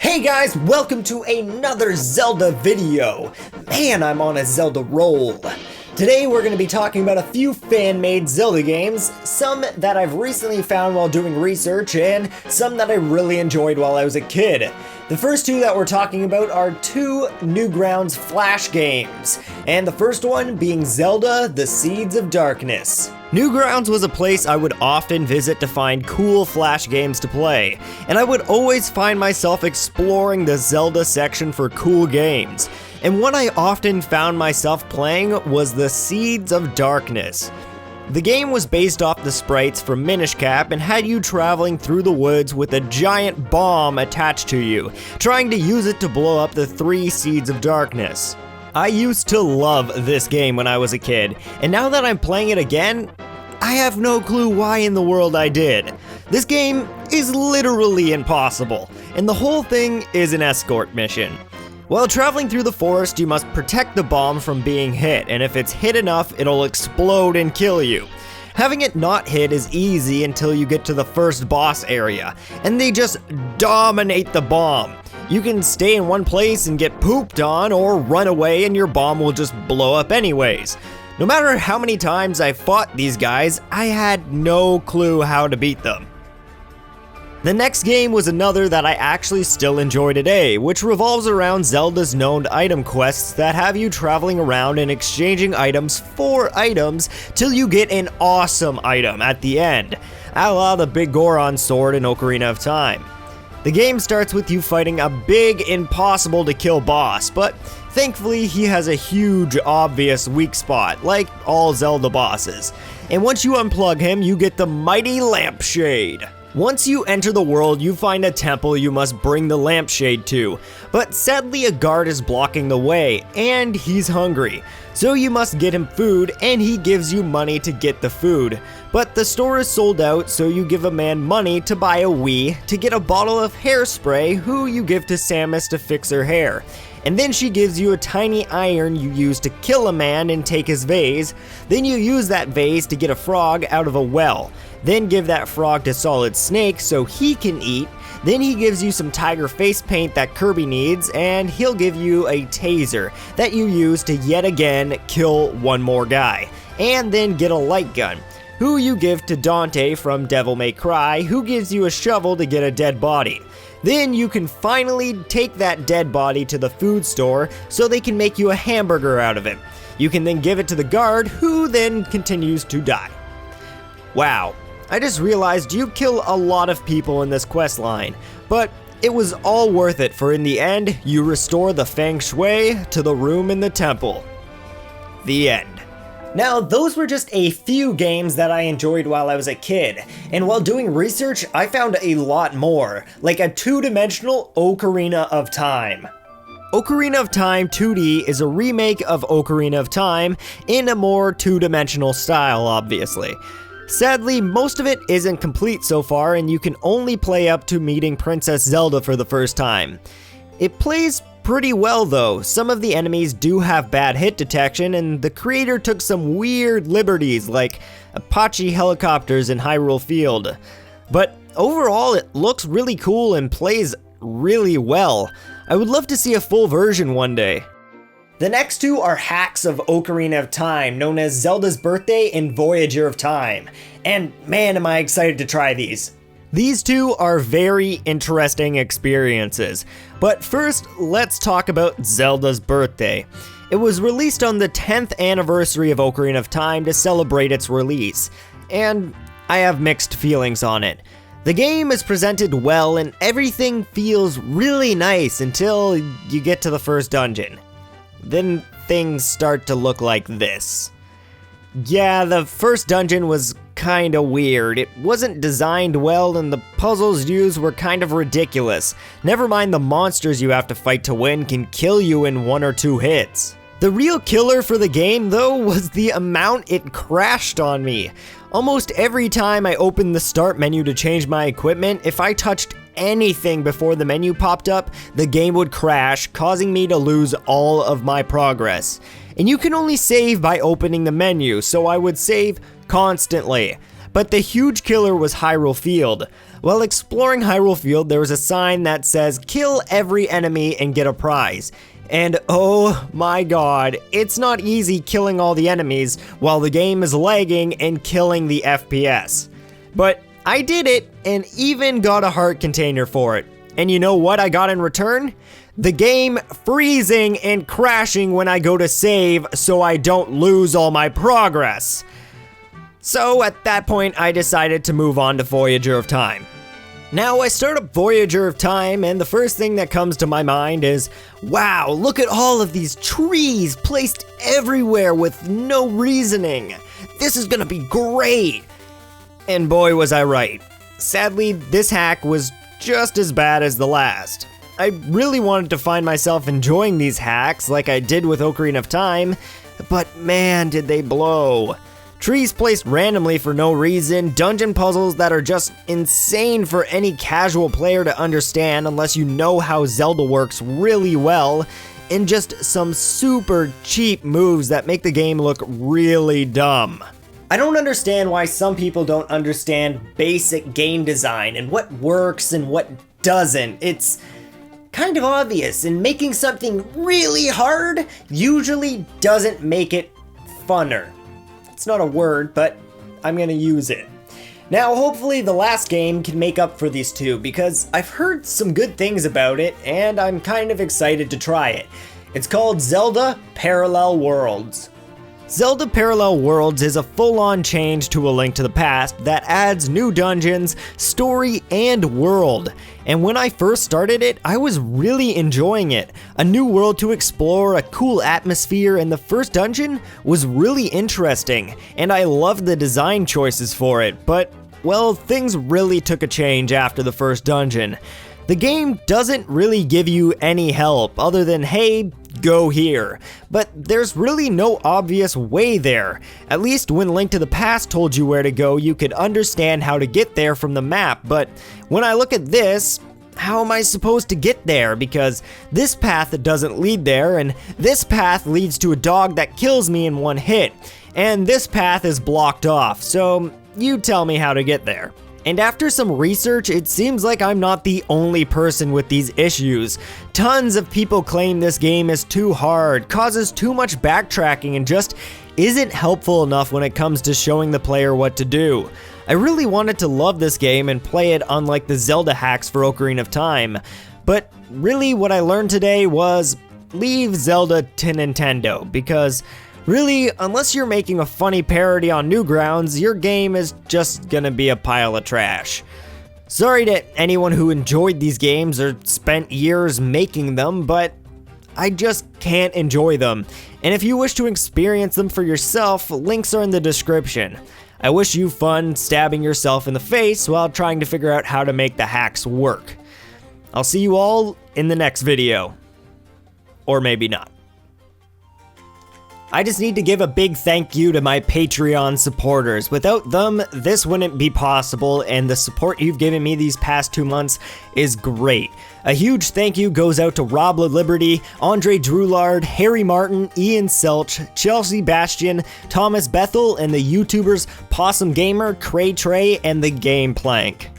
Hey guys, welcome to another Zelda video. Man, I'm on a Zelda roll. Today we're going to be talking about a few fan-made Zelda games, some that I've recently found while doing research, and some that I really enjoyed while I was a kid. The first two that we're talking about are two Newgrounds Flash games, and the first one being Zelda: The Seeds of Darkness. Newgrounds was a place I would often visit to find cool Flash games to play, and I would always find myself exploring the Zelda section for cool games. And what I often found myself playing was the Seeds of Darkness. The game was based off the sprites from Minish Cap and had you traveling through the woods with a giant bomb attached to you, trying to use it to blow up the 3 Seeds of Darkness. I used to love this game when I was a kid, and now that I'm playing it again, I have no clue why in the world I did. This game is literally impossible, and the whole thing is an escort mission. While traveling through the forest, you must protect the bomb from being hit, and if it's hit enough, it'll explode and kill you. Having it not hit is easy until you get to the first boss area, and they just dominate the bomb. You can stay in one place and get pooped on, or run away and your bomb will just blow up anyways. No matter how many times I fought these guys, I had no clue how to beat them. The next game was another that I actually still enjoy today, which revolves around Zelda's known item quests that have you traveling around and exchanging items for items till you get an awesome item at the end, a la the Big Goron sword in Ocarina of Time. The game starts with you fighting a big, impossible to kill boss, but thankfully he has a huge, obvious weak spot, like all Zelda bosses. And once you unplug him, you get the mighty lampshade. Once you enter the world, you find a temple you must bring the lampshade to, but sadly a guard is blocking the way, and he's hungry. So you must get him food, and he gives you money to get the food. But the store is sold out, so you give a man money to buy a Wii to get a bottle of hairspray who you give to Samus to fix her hair. And then she gives you a tiny iron you use to kill a man and take his vase. Then you use that vase to get a frog out of a well. Then give that frog to Solid Snake so he can eat. Then he gives you some tiger face paint that Kirby needs, and he'll give you a taser that you use to yet again kill one more guy. And then get a light gun, who you give to Dante from Devil May Cry, who gives you a shovel to get a dead body. Then you can finally take that dead body to the food store so they can make you a hamburger out of it. You can then give it to the guard, who then continues to die. Wow, I just realized you kill a lot of people in this quest line, but it was all worth it, for in the end, you restore the feng shui to the room in the temple. The end. Now, those were just a few games that I enjoyed while I was a kid, and while doing research, I found a lot more, like a two-dimensional Ocarina of Time. Ocarina of Time 2D is a remake of Ocarina of Time in a more two-dimensional style, obviously. Sadly, most of it isn't complete so far, and you can only play up to meeting Princess Zelda for the first time. It plays pretty well though. Some of the enemies do have bad hit detection, and the creator took some weird liberties like Apache helicopters in Hyrule Field. But overall, it looks really cool and plays really well. I would love to see a full version one day. The next two are hacks of Ocarina of Time, known as Zelda's Birthday and Voyager of Time. And man, am I excited to try these. These two are very interesting experiences. But first, let's talk about Zelda's Birthday. It was released on the 10th anniversary of Ocarina of Time to celebrate its release, and I have mixed feelings on it. The game is presented well and everything feels really nice until you get to the first dungeon. Then things start to look like this. Yeah, the first dungeon was kinda weird. It wasn't designed well and the puzzles used were kind of ridiculous. Never mind the monsters you have to fight to win can kill you in 1 or 2 hits. The real killer for the game though was the amount it crashed on me. Almost every time I opened the start menu to change my equipment, if I touched anything before the menu popped up, the game would crash, causing me to lose all of my progress. And you can only save by opening the menu, so I would save constantly. but the huge killer was Hyrule Field. While exploring Hyrule Field, there was a sign that says, "Kill every enemy and get a prize." And oh my god, it's not easy killing all the enemies while the game is lagging and killing the FPS. But I did it, and even got a heart container for it. And you know what I got in return? The game freezing and crashing when I go to save so I don't lose all my progress. So at that point, I decided to move on to Voyager of Time. Now I start up Voyager of Time, and the first thing that comes to my mind is, wow, look at all of these trees placed everywhere with no reasoning. This is gonna be great. And boy was I right. Sadly, this hack was just as bad as the last. I really wanted to find myself enjoying these hacks like I did with Ocarina of Time, but man did they blow. Trees placed randomly for no reason, dungeon puzzles that are just insane for any casual player to understand unless you know how Zelda works really well, and just some super cheap moves that make the game look really dumb. I don't understand why some people don't understand basic game design and what works and what doesn't. It's kind of obvious, and making something really hard usually doesn't make it funner. It's not a word, but I'm gonna use it. Now, hopefully the last game can make up for these two, because I've heard some good things about it, and I'm kind of excited to try it. It's called Zelda Parallel Worlds. Zelda Parallel Worlds is a full-on change to A Link to the Past that adds new dungeons, story, and world. And when I first started it, I was really enjoying it. A new world to explore, a cool atmosphere, and the first dungeon was really interesting, and I loved the design choices for it, but, well, things really took a change after the first dungeon. The game doesn't really give you any help other than, hey, go here. But there's really no obvious way there. At least when Link to the Past told you where to go, you could understand how to get there from the map. But when I look at this, how am I supposed to get there? Because this path doesn't lead there, and this path leads to a dog that kills me in one hit. And this path is blocked off, so you tell me how to get there. And after some research, it seems like I'm not the only person with these issues. Tons of people claim this game is too hard, causes too much backtracking, and just isn't helpful enough when it comes to showing the player what to do. I really wanted to love this game and play it unlike the Zelda hacks for Ocarina of Time, but really what I learned today was leave Zelda to Nintendo, because really, unless you're making a funny parody on Newgrounds, your game is just gonna be a pile of trash. Sorry to anyone who enjoyed these games or spent years making them, but I just can't enjoy them. And if you wish to experience them for yourself, links are in the description. I wish you fun stabbing yourself in the face while trying to figure out how to make the hacks work. I'll see you all in the next video. Or maybe not. I just need to give a big thank you to my Patreon supporters. Without them, this wouldn't be possible, and the support you've given me these past 2 months is great. A huge thank you goes out to Rob LaLiberty, Andre Drulard, Harry Martin, Ian Selch, Chelsea Bastian, Thomas Bethel, and the YouTubers Possum Gamer, Cray Trey, and The Game Plank.